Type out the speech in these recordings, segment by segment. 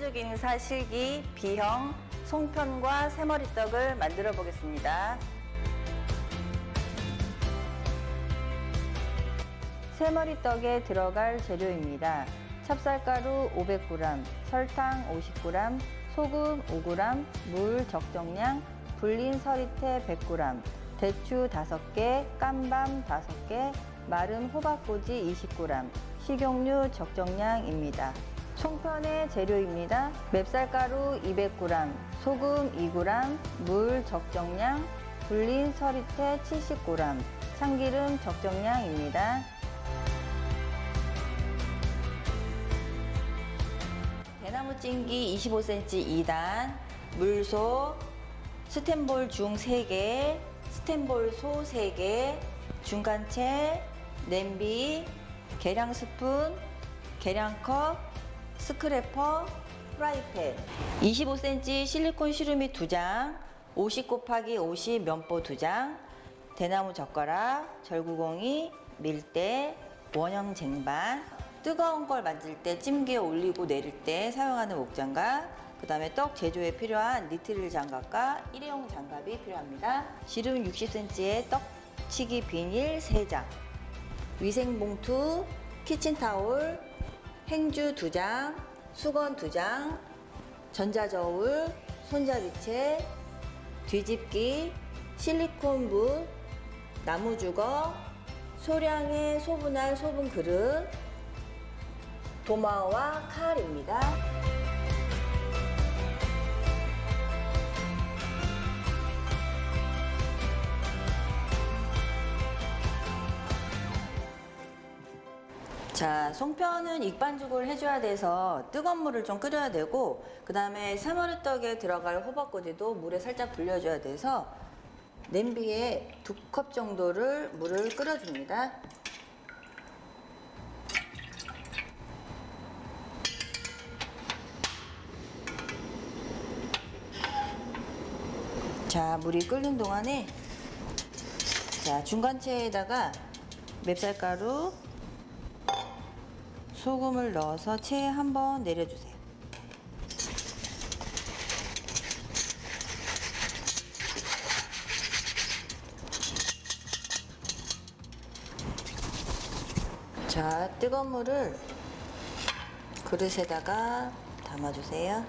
대표적인 사실기, B형, 송편과 새머리떡을 만들어 보겠습니다. 새머리떡에 들어갈 재료입니다. 찹쌀가루 500g, 설탕 50g, 소금 5g, 물 적정량, 불린 서리태 100g, 대추 5개, 깐밤 5개, 마른 호박꼬지 20g, 식용유 적정량입니다. 송편의 재료입니다. 맵쌀가루 200g, 소금 2g, 물 적정량, 불린 서리태 70g, 참기름 적정량입니다. 대나무 찜기 25cm 2단, 물소, 스텐볼 중 3개, 스텐볼 소 3개, 중간채, 냄비, 계량 스푼, 계량컵, 스크래퍼, 프라이팬, 25cm 실리콘 시루미 2장, 50 곱하기 50 면보 2장, 대나무 젓가락, 절구공이, 밀대, 원형 쟁반, 뜨거운 걸 만질 때 찜기에 올리고 내릴 때 사용하는 목장갑, 그 다음에 떡 제조에 필요한 니트릴 장갑과 일회용 장갑이 필요합니다. 지름 60cm의 떡치기 비닐 3장, 위생봉투, 키친타올, 행주 2장, 수건 2장, 전자저울, 손잡이채, 뒤집기, 실리콘붓, 나무주걱, 소량의 소분할 소분 그릇, 도마와 칼입니다. 자, 송편은 익반죽을 해줘야 돼서 뜨거운 물을 좀 끓여야 되고, 그 다음에 새머리떡에 들어갈 호박꼬지도 물에 살짝 불려줘야 돼서 냄비에 2컵 정도를 물을 끓여줍니다. 자, 물이 끓는 동안에 자, 중간채에다가 맵쌀가루, 소금을 넣어서 채에 한번 내려주세요. 자, 뜨거운 물을 그릇에다가 담아주세요.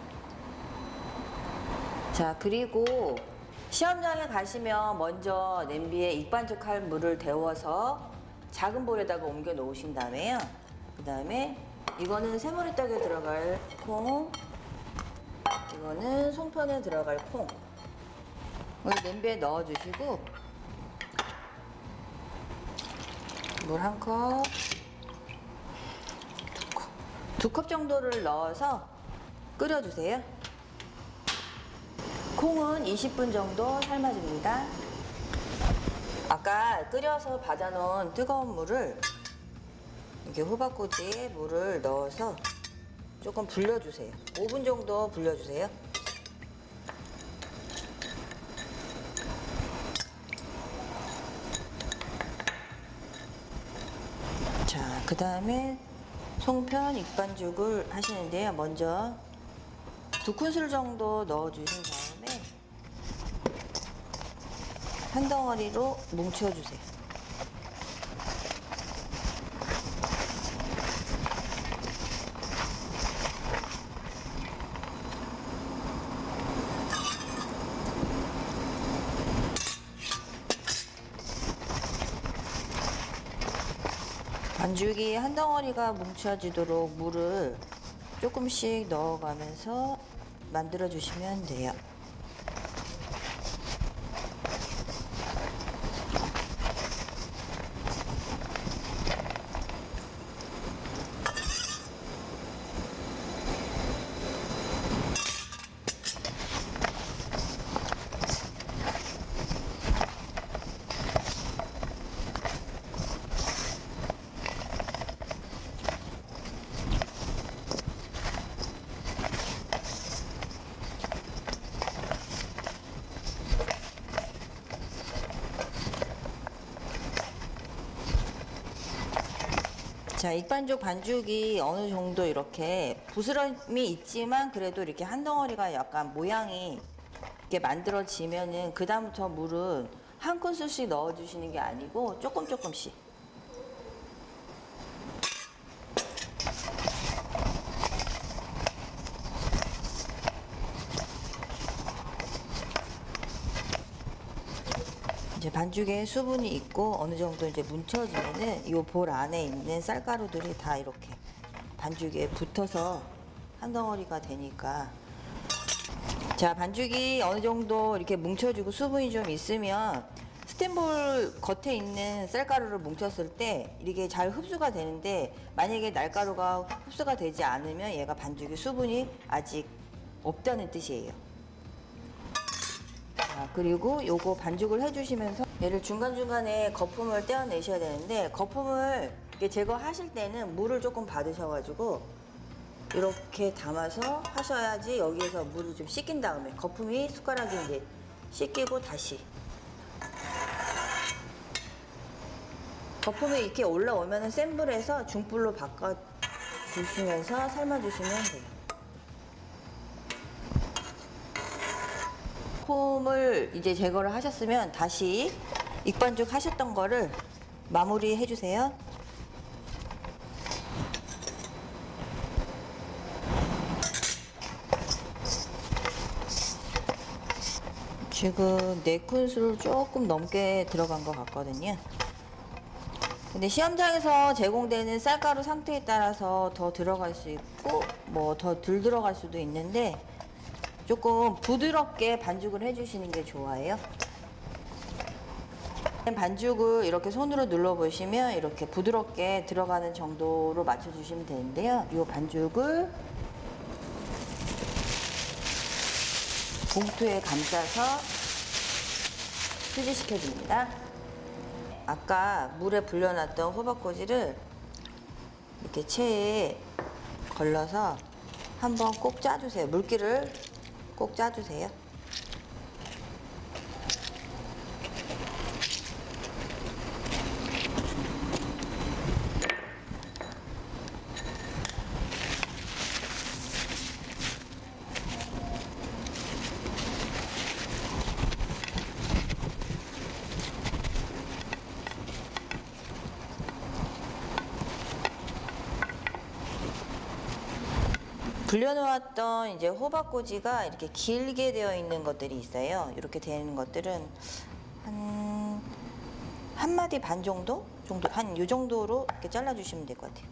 자, 그리고 시험장에 가시면 먼저 냄비에 익반죽할 물을 데워서 작은 볼에다가 옮겨 놓으신 다음에요. 그 다음에 이거는 새머리떡에 들어갈 콩, 이거는 송편에 들어갈 콩, 이걸 냄비에 넣어 주시고 물 1컵, 2컵 정도를 넣어서 끓여 주세요. 콩은 20분 정도 삶아줍니다. 아까 끓여서 받아놓은 뜨거운 물을 이렇게 호박꼬지에 물을 넣어서 조금 불려주세요. 5분 정도 불려주세요. 자, 그 다음에 송편 익반죽을 하시는데요. 먼저 2큰술 정도 넣어주신 다음에 한 덩어리로 뭉쳐주세요. 반죽이 한 덩어리가 뭉쳐지도록 물을 조금씩 넣어가면서 만들어 주시면 돼요. 자, 익반죽 반죽이 어느 정도 이렇게 부스럼이 있지만 그래도 이렇게 한 덩어리가 약간 모양이 이렇게 만들어지면은 그다음부터 물은 한 큰술씩 넣어주시는 게 아니고 조금씩. 이제 반죽에 수분이 있고 어느 정도 이제 뭉쳐지면은 이 볼 안에 있는 쌀가루들이 다 이렇게 반죽에 붙어서 한 덩어리가 되니까. 자, 반죽이 어느 정도 이렇게 뭉쳐지고 수분이 좀 있으면 스텐볼 겉에 있는 쌀가루를 뭉쳤을 때 이게 잘 흡수가 되는데, 만약에 날가루가 흡수가 되지 않으면 얘가 반죽에 수분이 아직 없다는 뜻이에요. 자, 그리고 요거 반죽을 해주시면서 얘를 중간중간에 거품을 떼어내셔야 되는데, 거품을 이렇게 제거하실 때는 물을 조금 받으셔가지고 이렇게 담아서 하셔야지 여기에서 물을 좀 씻긴 다음에 거품이 숟가락에 이제 씻기고 다시 거품이 이렇게 올라오면은 센 불에서 중불로 바꿔 주시면서 삶아주시면 돼요. 폼을 이제 제거를 하셨으면 다시 익반죽 하셨던 거를 마무리 해주세요. 지금 4큰술 조금 넘게 들어간 것 같거든요. 근데 시험장에서 제공되는 쌀가루 상태에 따라서 더 들어갈 수 있고 뭐 더 덜 들어갈 수도 있는데, 조금 부드럽게 반죽을 해주시는 게 좋아요. 반죽을 이렇게 손으로 눌러보시면 이렇게 부드럽게 들어가는 정도로 맞춰주시면 되는데요. 이 반죽을 봉투에 감싸서 휴지시켜 줍니다. 아까 물에 불려놨던 호박꼬지를 이렇게 체에 걸러서 한번 꼭 짜주세요. 물기를 꼭 짜주세요. 불려놓았던 이제 호박꼬지가 이렇게 길게 되어 있는 것들이 있어요. 이렇게 되는 것들은 한 마디 반 정도 한 이 정도로 이렇게 잘라주시면 될 것 같아요.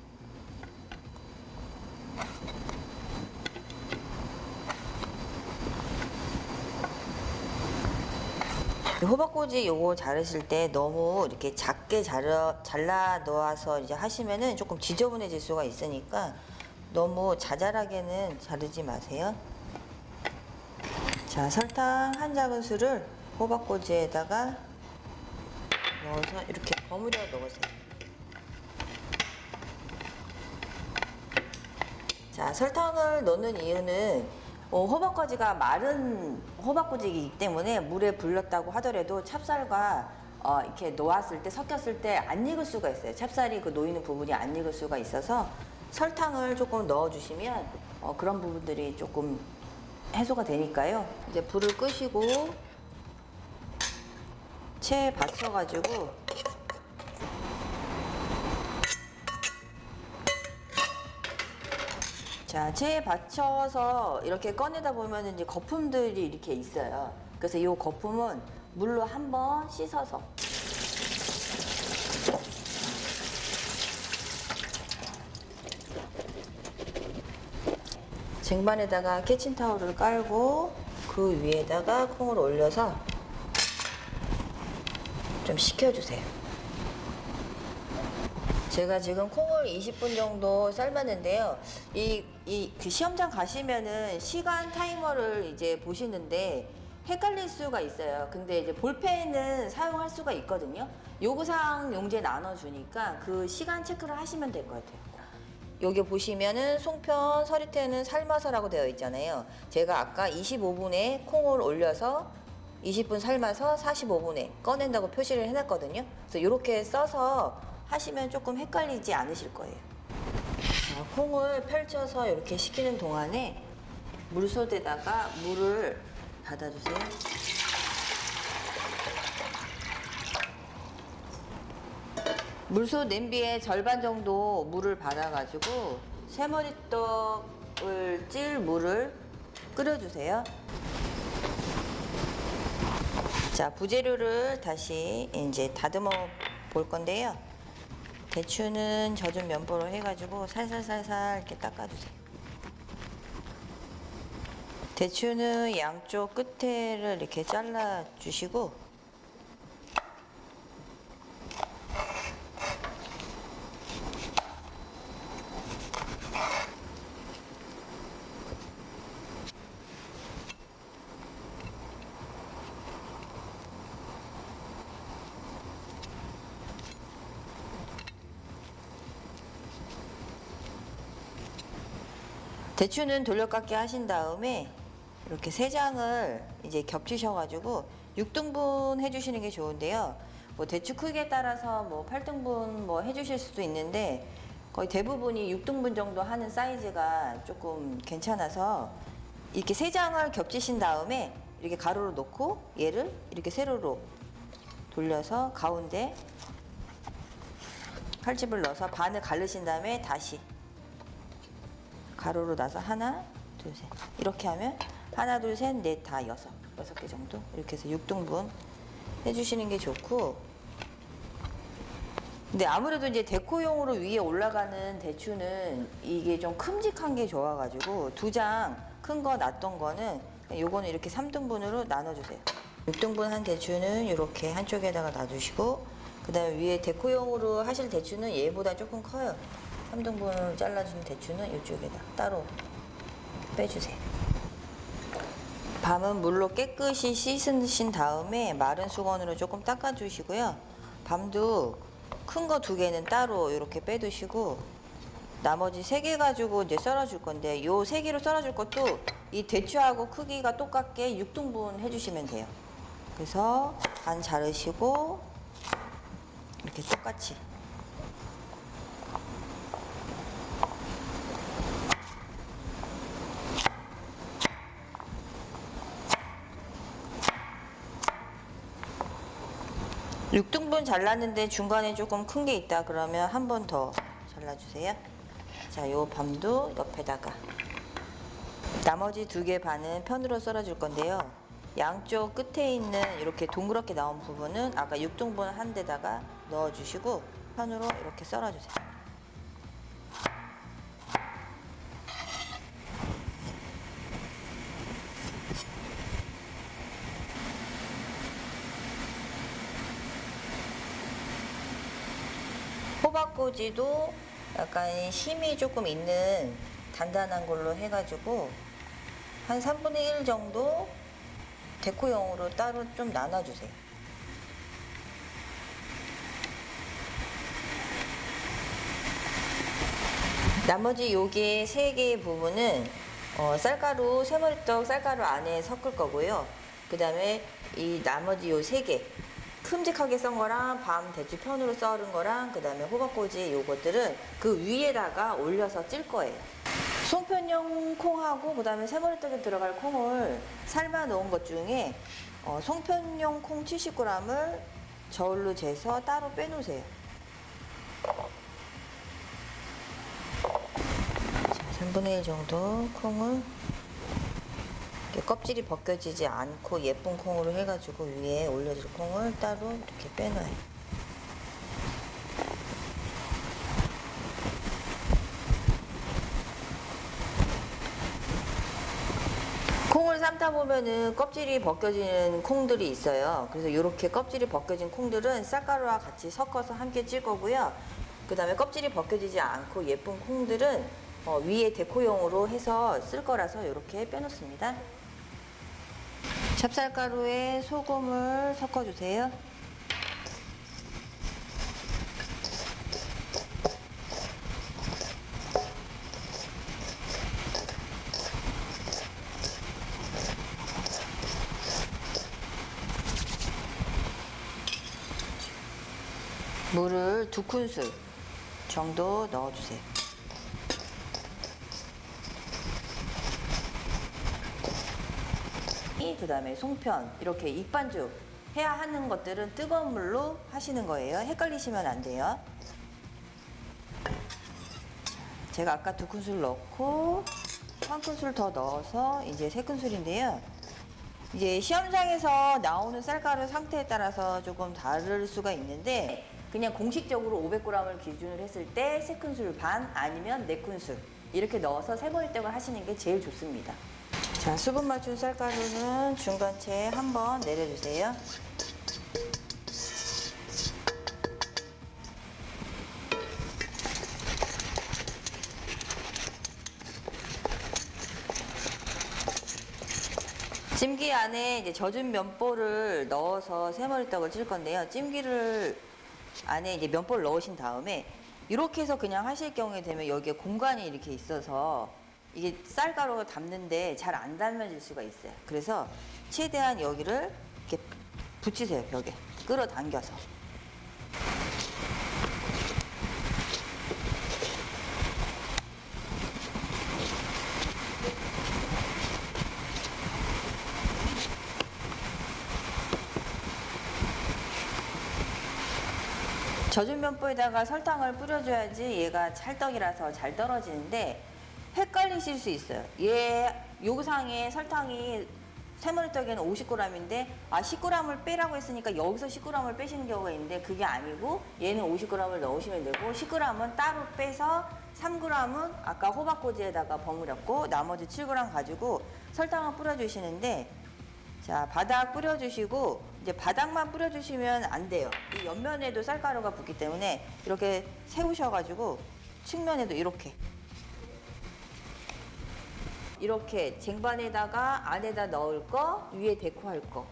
호박꼬지 요거 자르실 때 너무 이렇게 작게 잘라 놓아서 이제 하시면은 조금 지저분해질 수가 있으니까 너무 자잘하게는 자르지 마세요. 자, 설탕 한 작은술을 호박꼬지에다가 넣어서 이렇게 버무려 넣으세요. 자, 설탕을 넣는 이유는 호박꼬지가 마른 호박꼬지이기 때문에 물에 불렸다고 하더라도 찹쌀과 이렇게 놓았을 때 섞였을 때 안 익을 수가 있어요. 찹쌀이 그 놓이는 부분이 안 익을 수가 있어서 설탕을 조금 넣어주시면 그런 부분들이 조금 해소가 되니까요. 이제 불을 끄시고 체에 받쳐가지고 자, 체에 받쳐서 이렇게 꺼내다 보면 이제 거품들이 이렇게 있어요. 그래서 이 거품은 물로 한번 씻어서 쟁반에다가 키친타올을 깔고 그 위에다가 콩을 올려서 좀 식혀주세요. 제가 지금 콩을 20분 정도 삶았는데요. 그 시험장 가시면은 시간 타이머를 이제 보시는데 헷갈릴 수가 있어요. 근데 이제 볼펜은 사용할 수가 있거든요. 요구사항 용지에 나눠주니까 그 시간 체크를 하시면 될 것 같아요. 여기 보시면은 송편 서리태는 삶아서라고 되어 있잖아요. 제가 아까 25분에 콩을 올려서 20분 삶아서 45분에 꺼낸다고 표시를 해놨거든요. 그래서 이렇게 써서 하시면 조금 헷갈리지 않으실 거예요. 자, 콩을 펼쳐서 이렇게 식히는 동안에 물솥에다가 물을 받아주세요. 물솥 냄비에 절반 정도 물을 받아가지고 새머리떡을 찔 물을 끓여주세요. 자, 부재료를 다시 이제 다듬어 볼 건데요. 대추는 젖은 면보로 해가지고 살살살살 이렇게 닦아주세요. 대추는 양쪽 끝에를 이렇게 잘라주시고, 대추는 돌려깎기 하신 다음에 이렇게 세 장을 이제 겹치셔가지고 6등분 해주시는 게 좋은데요. 뭐 대추 크기에 따라서 뭐 8등분 뭐 해주실 수도 있는데 거의 대부분이 6등분 정도 하는 사이즈가 조금 괜찮아서 이렇게 세 장을 겹치신 다음에 이렇게 가로로 놓고 얘를 이렇게 세로로 돌려서 가운데 칼집을 넣어서 반을 가르신 다음에 다시 가로로 나서 하나, 둘, 셋 이렇게 하면 하나, 둘, 셋, 넷, 다 여섯 개 정도 이렇게 해서 6등분 해주시는 게 좋고, 근데 아무래도 이제 데코용으로 위에 올라가는 대추는 이게 좀 큼직한 게 좋아가지고 2장 큰 거 놨던 거는 요거는 이렇게 3등분으로 나눠주세요. 6등분 한 대추는 이렇게 한쪽에다가 놔주시고, 그 다음에 위에 데코용으로 하실 대추는 얘보다 조금 커요. 3등분으로 잘라준 대추는 이쪽에다 따로 빼주세요. 밤은 물로 깨끗이 씻으신 다음에 마른 수건으로 조금 닦아주시고요. 밤도 큰 거 2개는 따로 이렇게 빼두시고, 나머지 3개 가지고 이제 썰어줄 건데, 요 3개로 썰어줄 것도 이 대추하고 크기가 똑같게 6등분 해주시면 돼요. 그래서 반 자르시고 이렇게 똑같이 (6등분) 잘랐는데 중간에 조금 큰 게 있다 그러면 한 번 더 잘라주세요. 자, 요 밤도 옆에다가 나머지 2개 반은 편으로 썰어줄 건데요. 양쪽 끝에 있는 이렇게 동그랗게 나온 부분은 아까 6등분 한 데다가 넣어주시고 편으로 이렇게 썰어주세요. 호박꼬지도 약간 힘이 조금 있는 단단한 걸로 해가지고 한 3분의 1 정도 데코용으로 따로 좀 나눠주세요. 나머지 요게 3개의 부분은 쌀가루, 새머리떡 쌀가루 안에 섞을 거고요. 그 다음에 이 나머지 요 3개 큼직하게 썬 거랑 밤 대추 편으로 썰은 거랑 그 다음에 호박꼬지 요것들은 그 위에다가 올려서 찔 거예요. 송편용 콩하고 그 다음에 새머리떡에 들어갈 콩을 삶아 놓은 것 중에 송편용 콩 70g을 저울로 재서 따로 빼놓으세요. 자, 3분의 1 정도 콩을 이렇게 껍질이 벗겨지지 않고 예쁜 콩으로 해가지고 위에 올려줄 콩을 따로 이렇게 빼놔요. 콩을 삶다 보면은 껍질이 벗겨지는 콩들이 있어요. 그래서 이렇게 껍질이 벗겨진 콩들은 쌀가루와 같이 섞어서 함께 찔 거고요. 그 다음에 껍질이 벗겨지지 않고 예쁜 콩들은 위에 데코용으로 해서 쓸 거라서 이렇게 빼놓습니다. 찹쌀가루에 소금을 섞어주세요. 물을 2큰술 정도 넣어주세요. 그 다음에 송편, 이렇게 익반죽 해야 하는 것들은 뜨거운 물로 하시는 거예요. 헷갈리시면 안 돼요. 제가 아까 2큰술 넣고 1큰술 더 넣어서 이제 3큰술인데요. 이제 시험장에서 나오는 쌀가루 상태에 따라서 조금 다를 수가 있는데, 그냥 공식적으로 500g을 기준으로 했을 때 3큰술 반 아니면 4큰술 이렇게 넣어서 세번일떡을 하시는 게 제일 좋습니다. 자, 수분 맞춘 쌀가루는 중간체에 한번 내려주세요. 찜기 안에 이제 젖은 면보를 넣어서 새머리떡을 찔 건데요. 찜기를 안에 이제 면보를 넣으신 다음에 이렇게 해서 그냥 하실 경우에 되면 여기에 공간이 이렇게 있어서 이게 쌀가루가 담는데 잘 안 담아질 수가 있어요. 그래서 최대한 여기를 이렇게 붙이세요. 벽에 끌어당겨서. 젖은 면보에다가 설탕을 뿌려줘야지 얘가 찰떡이라서 잘 떨어지는데 헷갈리실 수 있어요. 얘 요상에 설탕이 새머리떡에는 50g인데 10g을 빼라고 했으니까 여기서 10g을 빼시는 경우가 있는데, 그게 아니고 얘는 50g을 넣으시면 되고 10g은 따로 빼서 3g은 아까 호박꼬지에다가 버무렸고 나머지 7g 가지고 설탕을 뿌려주시는데, 자, 바닥 뿌려주시고 이제 바닥만 뿌려주시면 안 돼요. 이 옆면에도 쌀가루가 붙기 때문에 이렇게 세우셔가지고 측면에도 이렇게 쟁반에다가 안에다 넣을 거, 위에 데코할 거,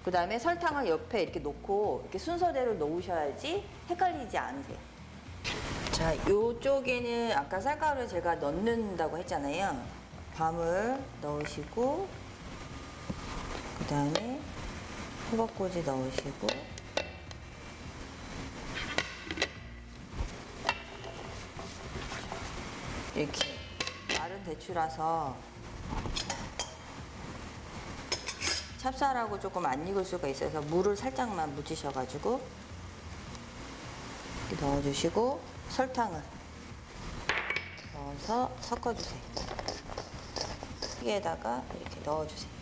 그 다음에 설탕을 옆에 이렇게 놓고 이렇게 순서대로 놓으셔야지 헷갈리지 않으세요. 자, 이쪽에는 아까 쌀가루 제가 넣는다고 했잖아요. 밤을 넣으시고 그 다음에 호박꼬지 넣으시고 이렇게 마른 대추라서 찹쌀하고 조금 안 익을 수가 있어서 물을 살짝만 묻히셔가지고 이렇게 넣어주시고 설탕을 넣어서 섞어주세요. 여기에다가 이렇게 넣어주세요.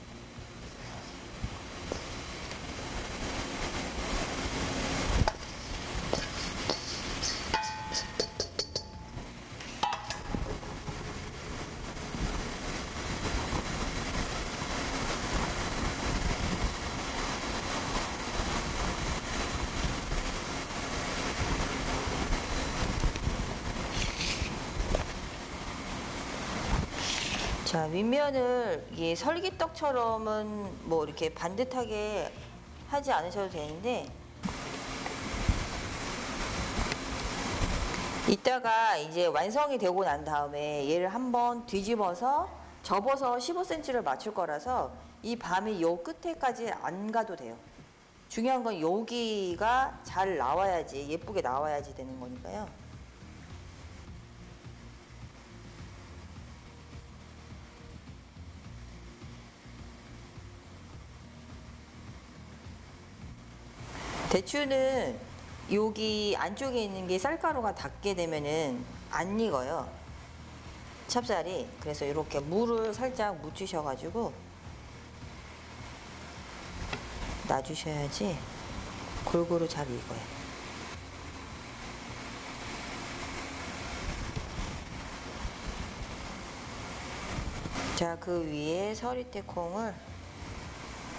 자, 윗면을 이게 설기떡처럼은 뭐 이렇게 반듯하게 하지 않으셔도 되는데, 이따가 이제 완성이 되고 난 다음에 얘를 한번 뒤집어서 접어서 15cm를 맞출 거라서 이 밤이 요 끝에까지 안 가도 돼요. 중요한 건 여기가 잘 나와야지, 예쁘게 나와야지 되는 거니까요. 대추는 여기 안쪽에 있는 게 쌀가루가 닿게 되면은 안 익어요, 찹쌀이. 그래서 이렇게 물을 살짝 묻히셔가지고 놔주셔야지 골고루 잘 익어요. 자, 그 위에 서리태 콩을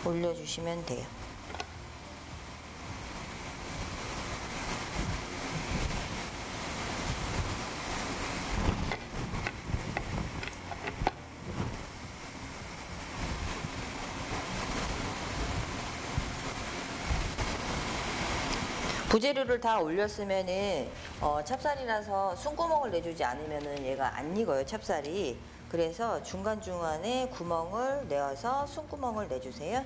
올려주시면 돼요. 부재료를 다 올렸으면은 찹쌀이라서 숨구멍을 내주지 않으면은 얘가 안 익어요, 찹쌀이. 그래서 중간중간에 구멍을 내어서 숨구멍을 내주세요.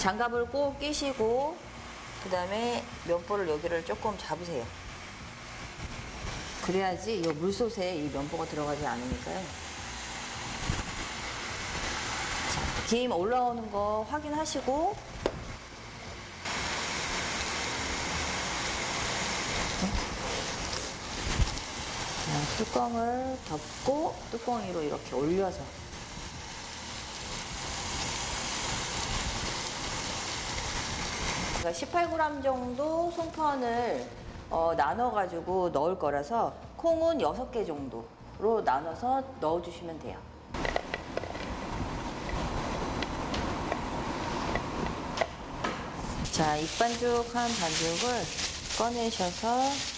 장갑을 꼭 끼시고 그 다음에 면보를 여기를 조금 잡으세요. 그래야지 이 물솥에 이 면보가 들어가지 않으니까요. 자, 김 올라오는 거 확인하시고 자, 뚜껑을 덮고 뚜껑 위로 이렇게 올려서 제가 18g 정도 송편을 나눠가지고 넣을 거라서 콩은 6개 정도로 나눠서 넣어주시면 돼요. 자, 입반죽한 반죽을 꺼내셔서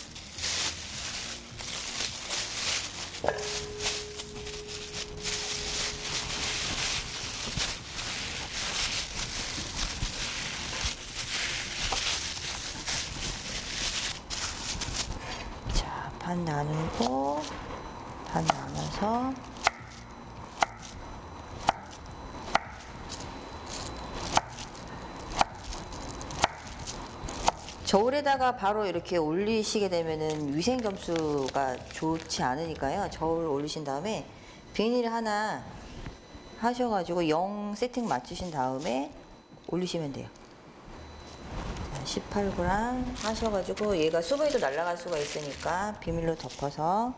자, 반 나누고 반 나눠서 저울에다가 바로 이렇게 올리시게 되면은 위생 점수가 좋지 않으니까요. 저울 올리신 다음에 비닐 하나 하셔가지고 0 세팅 맞추신 다음에 올리시면 돼요. 18g 하셔가지고 얘가 수분이 또 날아갈 수가 있으니까 비닐로 덮어서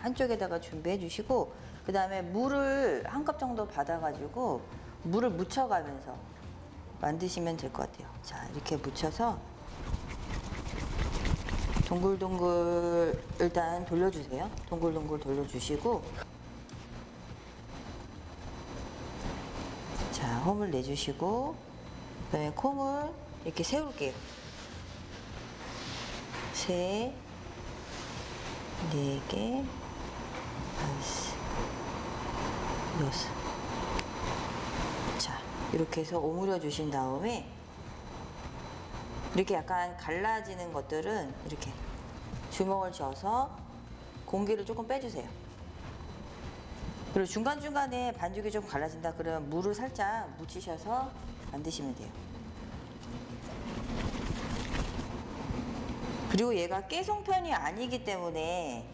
한쪽에다가 준비해 주시고 그 다음에 물을 한 컵 정도 받아가지고 물을 묻혀가면서 만드시면 될 것 같아요. 자, 이렇게 묻혀서 동글동글 일단 돌려주세요. 동글동글 돌려주시고 자, 홈을 내주시고 그 다음에 콩을 이렇게 세울게요. 3, 4개, 5, 6. 자, 이렇게 해서 오므려 주신 다음에 이렇게 약간 갈라지는 것들은 이렇게 주먹을 쥐어서 공기를 조금 빼주세요. 그리고 중간중간에 반죽이 좀 갈라진다 그러면 물을 살짝 묻히셔서 만드시면 돼요. 그리고 얘가 깨송편이 아니기 때문에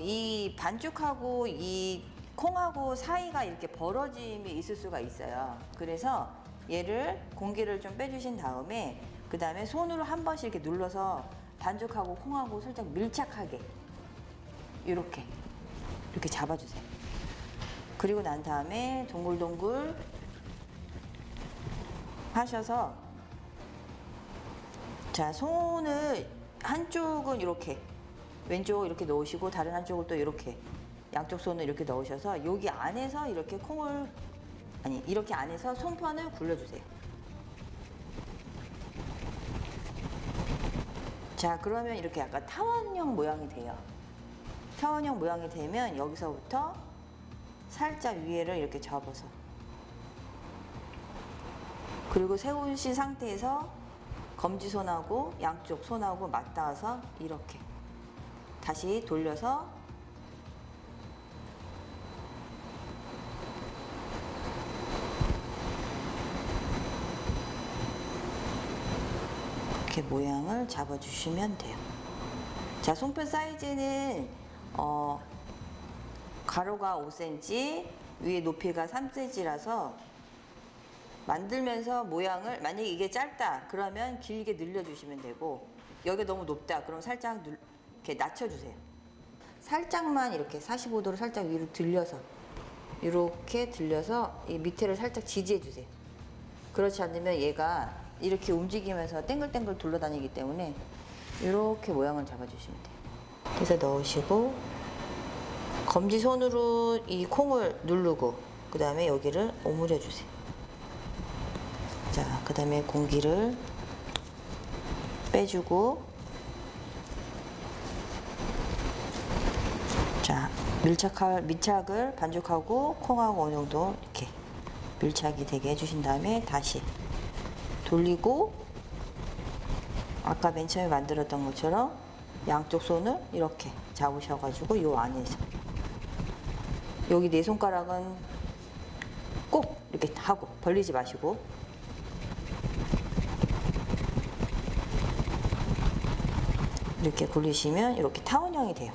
이 반죽하고 이 콩하고 사이가 이렇게 벌어짐이 있을 수가 있어요. 그래서 얘를 공기를 좀 빼주신 다음에 그 다음에 손으로 한 번씩 이렇게 눌러서 반죽하고 콩하고 살짝 밀착하게 이렇게 잡아주세요. 그리고 난 다음에 동글동글 하셔서 자, 손을 한쪽은 이렇게 왼쪽 이렇게 넣으시고 다른 한쪽을 또 이렇게 양쪽 손을 이렇게 넣으셔서 여기 안에서 이렇게 이렇게 안에서 송편을 굴려주세요. 자, 그러면 이렇게 약간 타원형 모양이 돼요. 타원형 모양이 되면 여기서부터 살짝 위에를 이렇게 접어서 그리고 세우신 상태에서 검지손하고 양쪽 손하고 맞닿아서 이렇게 다시 돌려서 이렇게 모양을 잡아주시면 돼요. 자, 송편 사이즈는 가로가 5cm, 위에 높이가 3cm라서 만들면서 모양을 만약에 이게 짧다 그러면 길게 늘려주시면 되고 여기 너무 높다 그럼 살짝 이렇게 낮춰주세요. 살짝만 이렇게 45도로 살짝 위로 들려서 이렇게 들려서 이 밑에를 살짝 지지해 주세요. 그렇지 않으면 얘가 이렇게 움직이면서 땡글땡글 돌아다니기 때문에 이렇게 모양을 잡아주시면 돼요. 그래서 넣으시고 검지손으로 이 콩을 누르고 그 다음에 여기를 오므려 주세요. 자, 그 다음에 공기를 빼주고, 자, 밀착을 반죽하고 콩하고 어느 정도 이렇게 밀착이 되게 해주신 다음에 다시 돌리고, 아까 맨 처음에 만들었던 것처럼 양쪽 손을 이렇게 잡으셔가지고 요 안에서, 여기 네 손가락은 꼭 이렇게 하고 벌리지 마시고, 이렇게 굴리시면 이렇게 타원형이 돼요.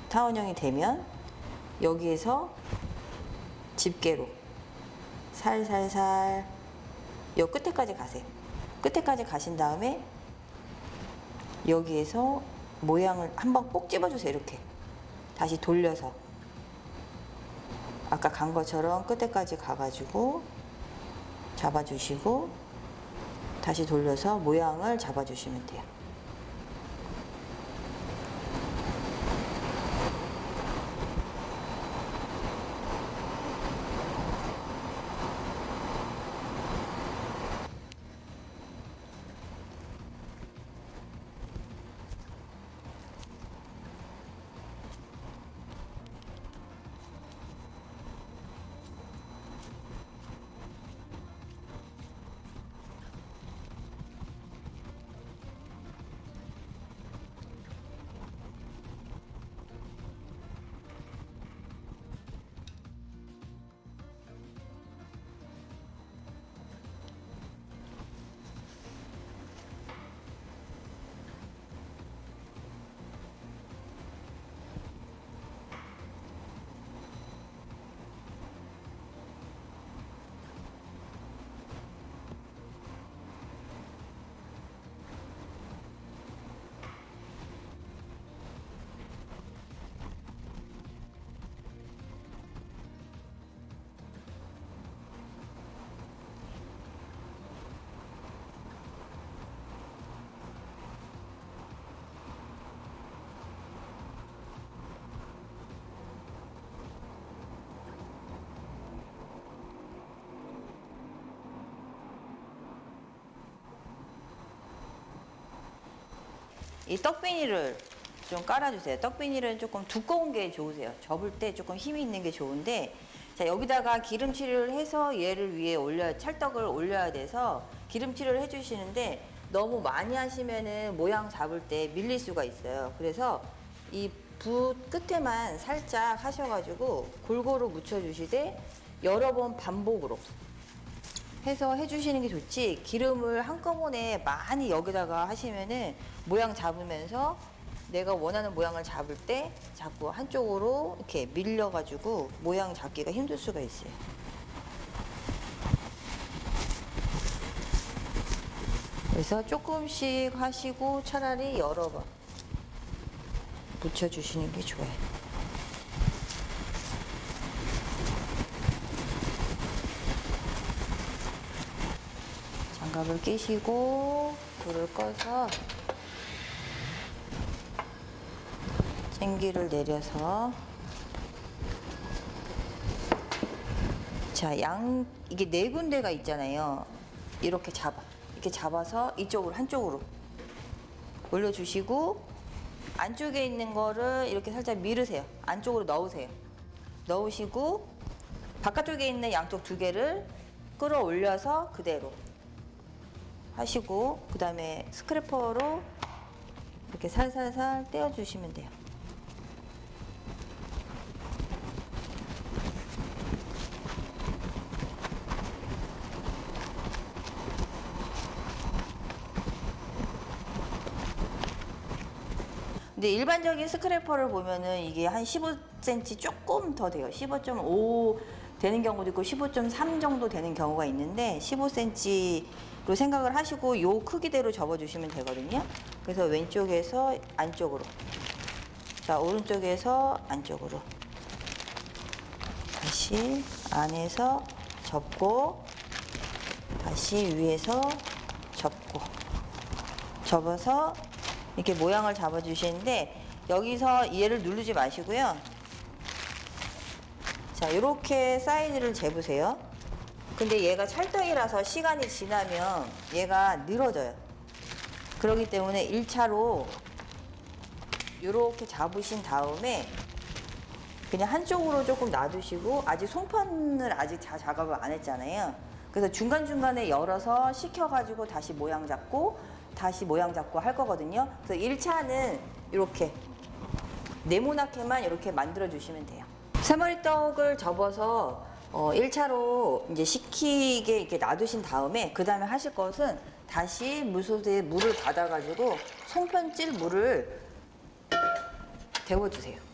타원형이 되면 여기에서 집게로 살살살 요 끝에까지 가세요. 끝에까지 가신 다음에 여기에서 모양을 한번 꼭 집어주세요. 이렇게 다시 돌려서 아까 간 것처럼 끝에까지 가가지고 잡아주시고 다시 돌려서 모양을 잡아주시면 돼요. 이 떡비닐을 좀 깔아주세요. 떡비닐은 조금 두꺼운 게 좋으세요. 접을 때 조금 힘이 있는 게 좋은데, 자, 여기다가 기름칠을 해서 얘를 위에 찰떡을 올려야 돼서 기름칠을 해주시는데, 너무 많이 하시면은 모양 잡을 때 밀릴 수가 있어요. 그래서 이 붓 끝에만 살짝 하셔가지고 골고루 묻혀주시되 여러 번 반복으로 해서 해주시는 게 좋지, 기름을 한꺼번에 많이 여기다가 하시면은 모양 잡으면서 내가 원하는 모양을 잡을 때 자꾸 한쪽으로 이렇게 밀려가지고 모양 잡기가 힘들 수가 있어요. 그래서 조금씩 하시고 차라리 여러 번 묻혀주시는 게 좋아요. 장갑을 끼시고 불을 꺼서 찜기를 내려서, 자, 이게 네 군데가 있잖아요. 이렇게 잡아서 이쪽으로 한쪽으로 올려주시고, 안쪽에 있는 거를 이렇게 살짝 밀으세요. 안쪽으로 넣으세요. 넣으시고 바깥쪽에 있는 양쪽 두 개를 끌어올려서 그대로 하시고, 그 다음에 스크래퍼로 이렇게 살살살 떼어주시면 돼요. 근데 일반적인 스크래퍼를 보면은 이게 한 15cm 조금 더 돼요. 15.5 되는 경우도 있고 15.3 정도 되는 경우가 있는데, 15cm로 생각을 하시고 요 크기대로 접어주시면 되거든요. 그래서 왼쪽에서 안쪽으로, 자, 오른쪽에서 안쪽으로 다시 안에서 접고 다시 위에서 접어서 이렇게 모양을 잡아주시는데, 여기서 얘를 누르지 마시고요. 자, 이렇게 사이즈를 재보세요. 근데 얘가 찰떡이라서 시간이 지나면 얘가 늘어져요. 그렇기 때문에 1차로 이렇게 잡으신 다음에 그냥 한쪽으로 조금 놔두시고, 아직 송편을 아직 작업을 안 했잖아요. 그래서 중간중간에 열어서 식혀가지고 다시 모양 잡고 다시 모양 잡고 할 거거든요. 그래서 1차는 이렇게 네모나게만 이렇게 만들어 주시면 돼요. 새머리떡을 접어서 1차로 이제 식히게 이렇게 놔두신 다음에 그 다음에 하실 것은 다시 물솥에 물을 받아가지고 송편찔 물을 데워주세요.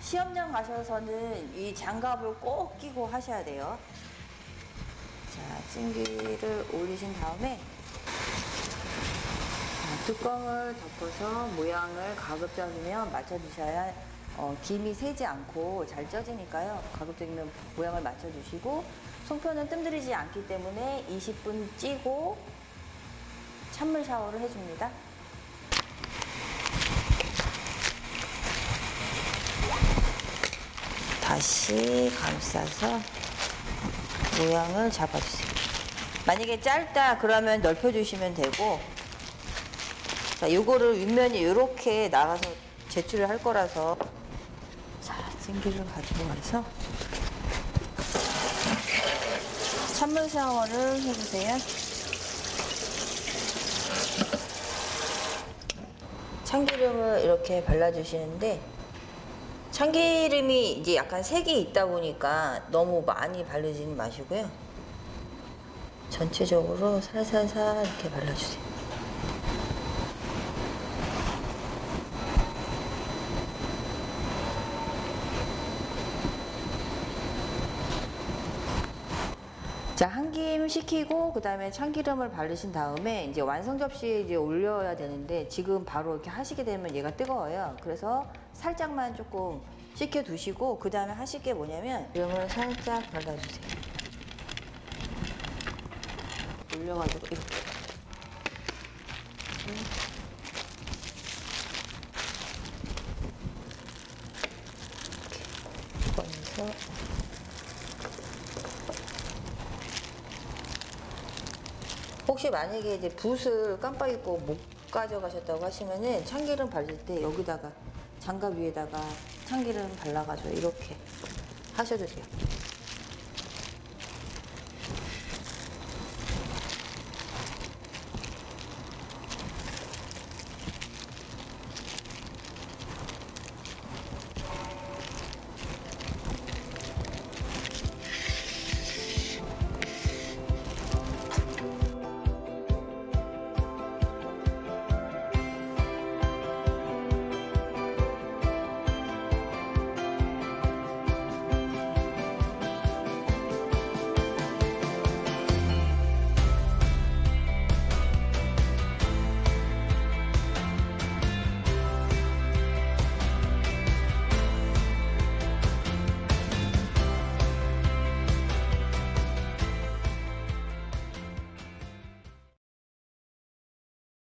시험장 가셔서는 이 장갑을 꼭 끼고 하셔야 돼요. 자, 찜기를 올리신 다음에 뚜껑을 덮어서 모양을 가급적이면 맞춰주셔야 김이 새지 않고 잘 쪄지니까요. 가급적이면 모양을 맞춰주시고, 송편은 뜸들이지 않기 때문에 20분 찌고 찬물 샤워를 해줍니다. 다시 감싸서 모양을 잡아주세요. 만약에 짧다 그러면 넓혀주시면 되고, 자, 요거를 윗면이 이렇게 나가서 제출을 할 거라서, 자, 찜기를 가지고 와서 찬물 샤워를 해주세요. 참기름을 이렇게 발라주시는데, 참기름이 이제 약간 색이 있다 보니까 너무 많이 바르지는 마시고요. 전체적으로 살살살 이렇게 발라주세요. 자, 한 김 식히고 그 다음에 참기름을 바르신 다음에 이제 완성 접시에 이제 올려야 되는데, 지금 바로 이렇게 하시게 되면 얘가 뜨거워요. 그래서 살짝만 조금 식혀 두시고 그 다음에 하실 게 뭐냐면 기름을 살짝 발라주세요. 올려가지고 이렇게 꺼내서 혹시 만약에 이제 붓을 깜빡 잊고 못 가져가셨다고 하시면은 참기름 바를 때 여기다가 장갑 위에다가 참기름 발라가지고 이렇게 하셔도 돼요.